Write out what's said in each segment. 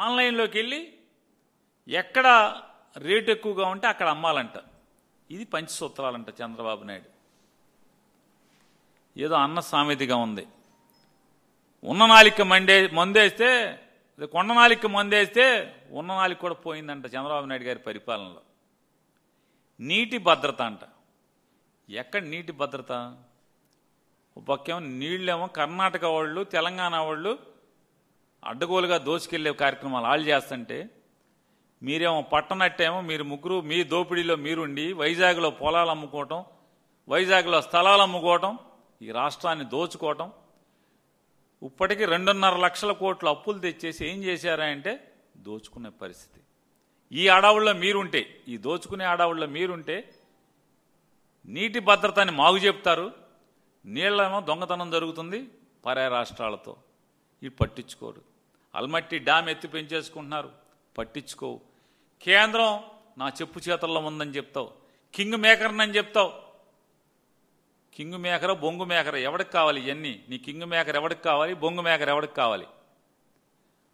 ఆన్లైన్లోకి వెళ్ళి ఎక్కడ రేటు ఎక్కువగా ఉంటే అక్కడ అమ్మాలంట. ఇది పంచసూత్రాలంట చంద్రబాబు నాయుడు. ఏదో అన్న సామెతగా ఉంది. ఉన్న నాలిక మందేస్తే, కొండ నాలిక మందేస్తే ఉన్న నాలిక కూడా పోయిందంట చంద్రబాబు నాయుడు గారి పరిపాలనలో. నీటి భద్రత అంట. ఎక్కడ నీటి భద్రత? ఒక పక్కేమో నీళ్ళేమో కర్ణాటక వాళ్ళు తెలంగాణ వాళ్ళు అడ్డగోలుగా దోచుకెళ్లే కార్యక్రమాలు వాళ్ళు చేస్తుంటే, మీరేమో పట్టనట్టేమో మీరు ముగ్గురు మీ దోపిడీలో మీరుండి వైజాగ్లో పొలాలు అమ్ముకోవటం, వైజాగ్లో స్థలాలు అమ్ముకోవటం, ఈ రాష్ట్రాన్ని దోచుకోవటం. ఇప్పటికీ 2.5 లక్షల కోట్ల అప్పులు తెచ్చేసి ఏం చేశారా అంటే దోచుకునే పరిస్థితి. ఈ అడవుల్లో మీరుంటే, ఈ దోచుకునే అడవుల్లో మీరుంటే నీటి భద్రతని మాగు చెప్తారు, నీళ్లేమో దొంగతనం జరుగుతుంది పరాయి రాష్ట్రాలతో. ఇవి పట్టించుకోరు. అల్మట్టి డ్యామ్ ఎత్తి పెంచేసుకుంటున్నారు, పట్టించుకోవు. కేంద్రం నా చెప్పు చేతల్లో ఉందని చెప్తావు, కింగ్ మేకర్ని అని చెప్తావు. కింగ్ మేకర్ బొంగు మేకర్ ఎవడికి కావాలి? ఇవన్నీ నీ కింగ్ మేకర్ ఎవడికి కావాలి? బొంగు మేకర్ ఎవడికి కావాలి?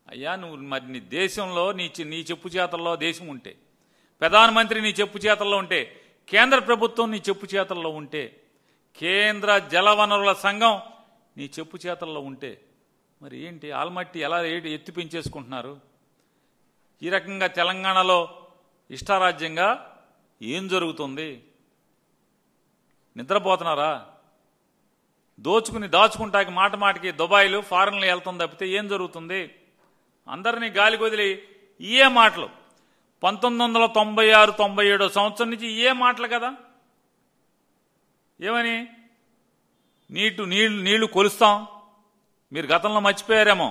అయ్యా నువ్వు మరి నీ దేశంలో నీ చెప్పు చేతల్లో దేశం ఉంటే, ప్రధానమంత్రి నీ చెప్పు చేతల్లో ఉంటే, కేంద్ర ప్రభుత్వం నీ చెప్పు చేతల్లో ఉంటే, కేంద్ర జలవనరుల సంఘం నీ చెప్పు చేతల్లో ఉంటే, మరి ఏంటి ఆల్మట్టి ఎలా ఎత్తి పెంచేసుకుంటున్నారు? ఈ రకంగా తెలంగాణలో ఇష్టారాజ్యంగా ఏం జరుగుతుంది? నిద్రపోతున్నారా? దాచుకుంటాకి మాటికి దుబాయ్లు ఫారెన్లు వెళ్తుంది తప్పితే ఏం జరుగుతుంది? అందరినీ గాలి కొదిలి ఇయే మాటలు. 1996-97 సంవత్సరం నుంచి ఇయే మాటలు కదా. ఏమని? నీళ్లు కొలుస్తాం. మీరు గతంలో మర్చిపోయారేమో,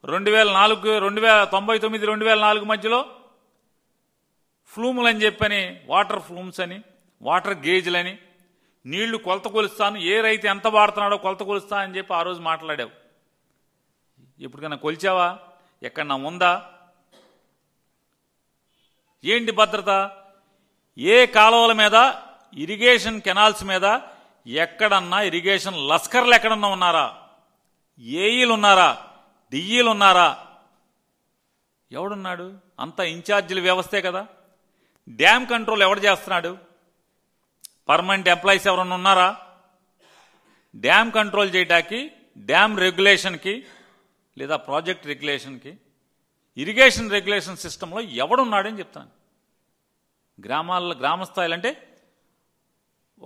1999-2004 మధ్యలో ఫ్లూములని చెప్పని, వాటర్ ఫ్లూమ్స్ అని, వాటర్ గేజ్లని, నీళ్లు కొలత కొలుస్తాను, ఏ రైతు ఎంత వాడుతున్నాడో కొలత కొలుస్తా అని చెప్పి ఆ రోజు మాట్లాడావు. ఎప్పటికైనా కొలిచావా? ఎక్కడన్నా ఉందా? ఏంటి భద్రత? ఏ కాలువల మీద, ఇరిగేషన్ కెనాల్స్ మీద ఎక్కడన్నా ఇరిగేషన్ లస్కర్లు ఎక్కడన్నా ఉన్నారా? ఏఈలు ఉన్నారా? డిఈలు ఉన్నారా? ఎవడున్నాడు? అంతా ఇన్ఛార్జీల వ్యవస్థే కదా. డ్యామ్ కంట్రోల్ ఎవడు చేస్తున్నాడు? పర్మనెంట్ ఎంప్లాయీస్ ఎవరన్నా ఉన్నారా? డ్యామ్ కంట్రోల్ చేయడానికి డ్యామ్ రెగ్యులేషన్కి లేదా ప్రాజెక్ట్ రెగ్యులేషన్కి, ఇరిగేషన్ రెగ్యులేషన్ సిస్టంలో ఎవడున్నాడని చెప్తాను. గ్రామస్థాయిలు అంటే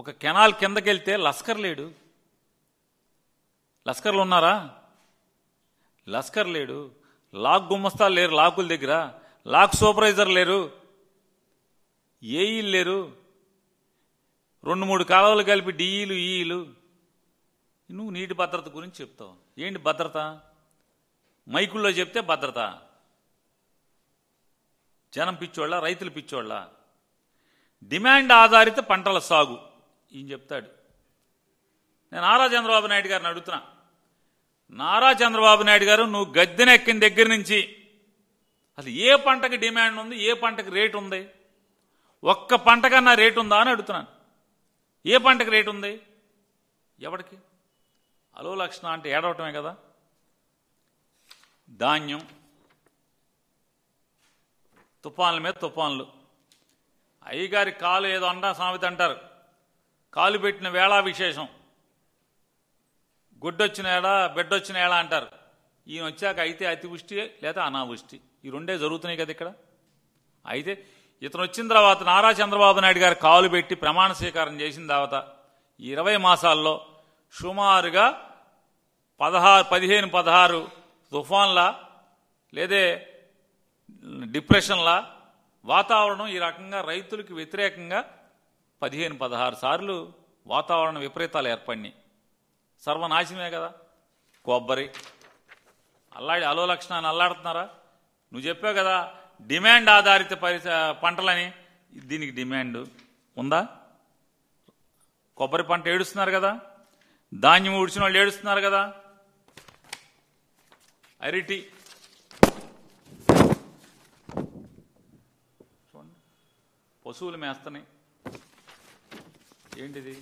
ఒక కెనాల్ కిందకెళ్తే లస్కర్ లేడు. లస్కర్లు ఉన్నారా? లస్కర్ లేడు. లాక్ గుమ్మస్తాలు లేరు లాకుల దగ్గర, లాక్ సూపర్వైజర్ లేరు, ఏఈలు లేరు, 2-3 కాలువలు కలిపి డిఈలు ఈఈలు. నువ్వు నీటి భద్రత గురించి చెప్తావు. ఏంటి భద్రత? మైకుల్లో చెప్తే భద్రత. జనం పిచ్చోళ్ళ, రైతులు పిచ్చోళ్ళ? డిమాండ్ ఆధారిత పంటల సాగు ఈయన చెప్తాడు. నేను నారా చంద్రబాబు నాయుడు గారిని అడుగుతున్నా. నారా చంద్రబాబు నాయుడు గారు, నువ్వు గద్దెనెక్కిన దగ్గర నుంచి అసలు ఏ పంటకి డిమాండ్ ఉంది, ఏ పంటకి రేటు ఉంది? ఒక్క పంటకన్నా రేటు ఉందా అని అడుగుతున్నాను. ఏ పంటకి రేటు ఉంది? ఎవరికి? అలో లక్షణ అంటే ఏడవటమే కదా. ధాన్యం, తుఫాన్ల మీద తుఫాన్లు. అయ్యగారి కాలు ఏదో అంటా సామెత అంటారు, కాలు పెట్టిన వేళ విశేషం, గుడ్డొచ్చిన ఏడా బిడ్డొచ్చిన ఏడా అంటారు. ఈయన వచ్చాక అయితే అతివృష్టి లేదా అనావృష్టి, ఈ రెండే జరుగుతున్నాయి కదా ఇక్కడ. అయితే ఇతను వచ్చిన తర్వాత నారా చంద్రబాబు నాయుడు గారు కాలు పెట్టి ప్రమాణ స్వీకారం చేసిన తర్వాత 20 మాసాల్లో సుమారుగా 15-16 తుఫాన్ల లేదే డిప్రెషన్ల వాతావరణం ఈ రకంగా రైతులకు వ్యతిరేకంగా 15-16 సార్లు వాతావరణ విపరీతాలు ఏర్పడినాయి. సర్వనాశనమే కదా. కొబ్బరి అలో లక్షణాన్ని అల్లాడుతున్నారా? నువ్వు చెప్పావు కదా డిమాండ్ ఆధారిత పంటలని. దీనికి డిమాండ్ ఉందా? కొబ్బరి పంట ఏడుస్తున్నారు కదా, ధాన్యం ఊడ్చిన వాళ్ళు ఏడుస్తున్నారు కదా. అరటి చూడండి, పశువులు మేస్తున్నాయి. ఏంటిది?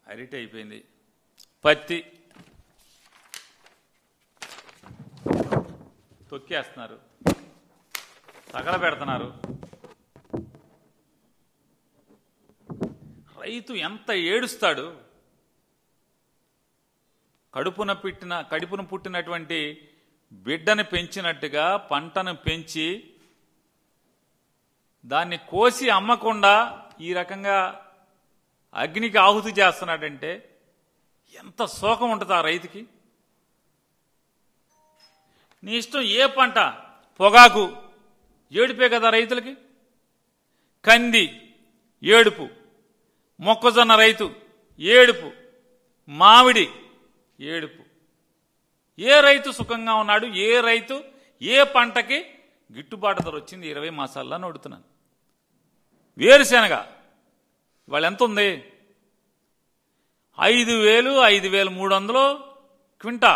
అరటి అయిపోయింది. పత్తి తొక్కేస్తున్నారు, తగలబెడుతున్నారు. రైతు ఎంత ఏడుస్తాడు. కడుపున పుట్టినటువంటి బిడ్డను పెంచినట్టుగా పంటను పెంచి దాన్ని కోసి అమ్మకుండా ఈ రకంగా అగ్నికి ఆహుతి చేస్తున్నాడంటే ఎంత శోకం ఉంటుంది ఆ రైతుకి. నీ ఇష్టం ఏ పంట, పొగాకు ఏడుపే కదా రైతులకి, కంది ఏడుపు, మొక్కజొన్న రైతు ఏడుపు, మామిడి ఏడుపు. ఏ రైతు సుఖంగా ఉన్నాడు? ఏ రైతు ఏ పంటకి గిట్టుబాటు ధర వచ్చింది 20 మాసాల్లో అని అడుగుతున్నాను. వేరుశెనగ ఇవాళ ఎంత ఉంది? 5,000, 5,300 క్వింటా.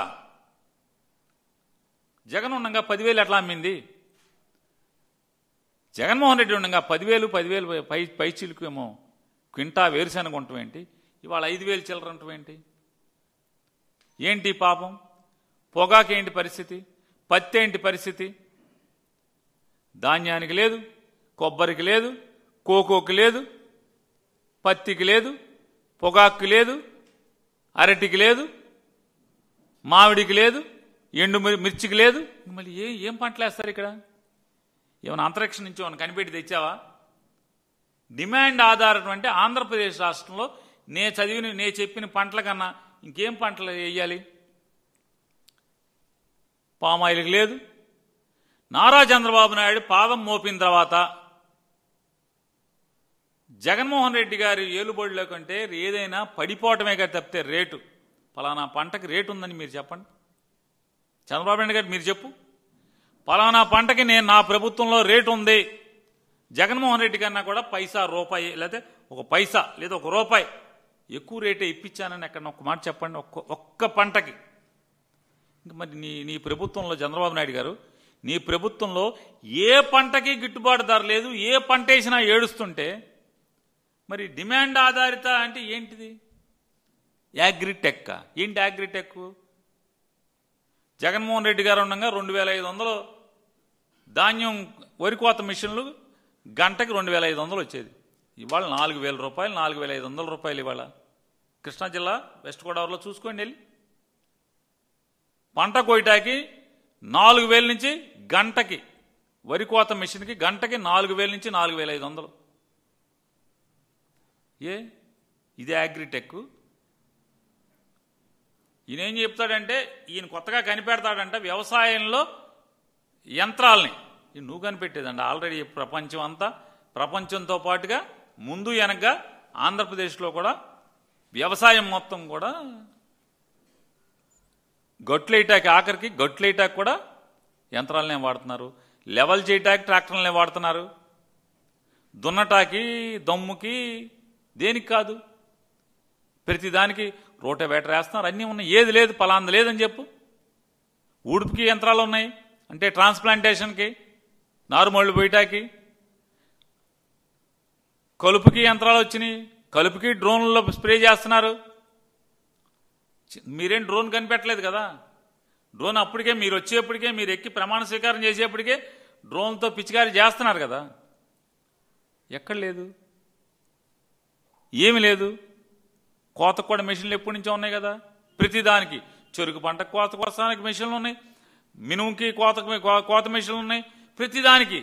జగన్ ఉండగా 10,000 ఎట్లా అమ్మింది? జగన్మోహన్ రెడ్డి ఉండగా 10,000 పై చిలుకు ఏమో క్వింటా వేరుశెనగ ఉండటం ఏంటి? ఇవాళ 5,000 చిల్లర ఉండటం ఏంటి? ఏంటి పాపం? పొగాకు ఏంటి పరిస్థితి? పత్తి ఏంటి పరిస్థితి? ధాన్యానికి లేదు, కొబ్బరికి లేదు, కోకోకి లేదు, పత్తికి లేదు, పొగాకు లేదు, అరటికి లేదు, మామిడికి లేదు, ఎండు మిర్చికి లేదు. మళ్ళీ ఏం పంటలు వేస్తారు ఇక్కడ? ఏమైనా అంతరిక్షం నుంచి ఏమైనా కనిపెట్టి తెచ్చావా? డిమాండ్ ఆధారం అంటే ఆంధ్రప్రదేశ్ రాష్ట్రంలో నే చెప్పిన పంటల కన్నా ఇంకేం పంటలు వేయాలి? పామాయిల్కి లేదు. నారా చంద్రబాబు నాయుడు పాదం మోపిన తర్వాత జగన్మోహన్ రెడ్డి గారి ఏలుబడిలో కంటే ఏదైనా పడిపోవటమే కదా తప్పితే రేటు, పలానా పంటకి రేటు ఉందని మీరు చెప్పండి. చంద్రబాబు నాయుడు గారు మీరు చెప్పు, పలానా పంటకి నా ప్రభుత్వంలో రేటు ఉంది, జగన్మోహన్ రెడ్డి కన్నా కూడా పైసా రూపాయి లేకపోతే ఒక పైసా లేదా ఒక రూపాయి ఎక్కువ రేటే ఇప్పించానని ఎక్కడ ఒక్క మాట చెప్పండి. ఒక్క పంటకి. మరి నీ ప్రభుత్వంలో చంద్రబాబు నాయుడు గారు, నీ ప్రభుత్వంలో ఏ పంటకి గిట్టుబాటు ధర లేదు, ఏ పంట వేసినా ఏడుస్తుంటే మరి డిమాండ్ ఆధారిత అంటే ఏంటిది? యాగ్రిటెక్. ఏంటి యాగ్రిటెక్? జగన్మోహన్ రెడ్డి గారు ఉండగా 2,500 ధాన్యం వరి కోత మిషన్లు గంటకి 2,500 వచ్చేది. ఇవాళ 4,000 రూపాయలు, 4,500 రూపాయలు. ఇవాళ కృష్ణా జిల్లా వెస్ట్ గోదావరిలో చూసుకోండి వెళ్ళి, పంట కోయటానికి 4,000 నుంచి గంటకి, వరి కోత మిషన్కి గంటకి 4,000 నుంచి 4,500. ఇది అగ్రిటెక్. ఈయన ఏం చెప్తాడంటే, ఈయన కొత్తగా కనిపెడతాడంట వ్యవసాయంలో యంత్రాలని. నువ్వు కనిపెట్టేదండి ఆల్రెడీ ప్రపంచంతో పాటుగా ముందు వెనక ఆంధ్రప్రదేశ్లో కూడా వ్యవసాయం మొత్తం కూడా గొట్లేటాకి, ఆఖరికి గొట్లేటాకి కూడా యంత్రాలనే వాడుతున్నారు. లెవెల్ చేయటాకి ట్రాక్టర్లనే వాడుతున్నారు. దున్నటాకి, దమ్ముకి, దేనికి కాదు, ప్రతిదానికి రోటోవేటర్ వేస్తున్నారు. అన్నీ ఉన్నాయి. ఏది లేదు పలాంది లేదని చెప్పు. ఊడుపుకి యంత్రాలు ఉన్నాయి అంటే ట్రాన్స్ప్లాంటేషన్కి, నారుమళ్ళు పోయటాకి. కలుపుకి యంత్రాలు వచ్చినాయి. కలుపుకి డ్రోన్లలో స్ప్రే చేస్తున్నారు. మీరేం డ్రోన్ కనిపెట్టలేదు కదా. డ్రోన్ అప్పటికే మీరు వచ్చేప్పటికే, మీరు ఎక్కి ప్రమాణ స్వీకారం చేసేప్పటికే డ్రోన్తో పిచికారీ చేస్తున్నారు కదా. ఎక్కడ లేదు, ఏమి లేదు. కోతకు కూడా మెషిన్లు ఎప్పటి నుంచో ఉన్నాయి కదా. ప్రతిదానికి చెరుకు పంట కోత కోసానికి మెషిన్లు ఉన్నాయి, మినుముకి కోత మెషిన్లు ఉన్నాయి. ప్రతిదానికి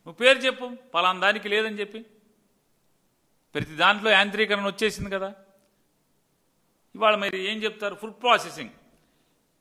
నువ్వు పేరు చెప్పు, పలానా దానికి లేదని చెప్పి. ప్రతి దాంట్లో యాంత్రీకరణ వచ్చేసింది కదా. ఇవాళ మీరు ఏం చెప్తారు? Food processing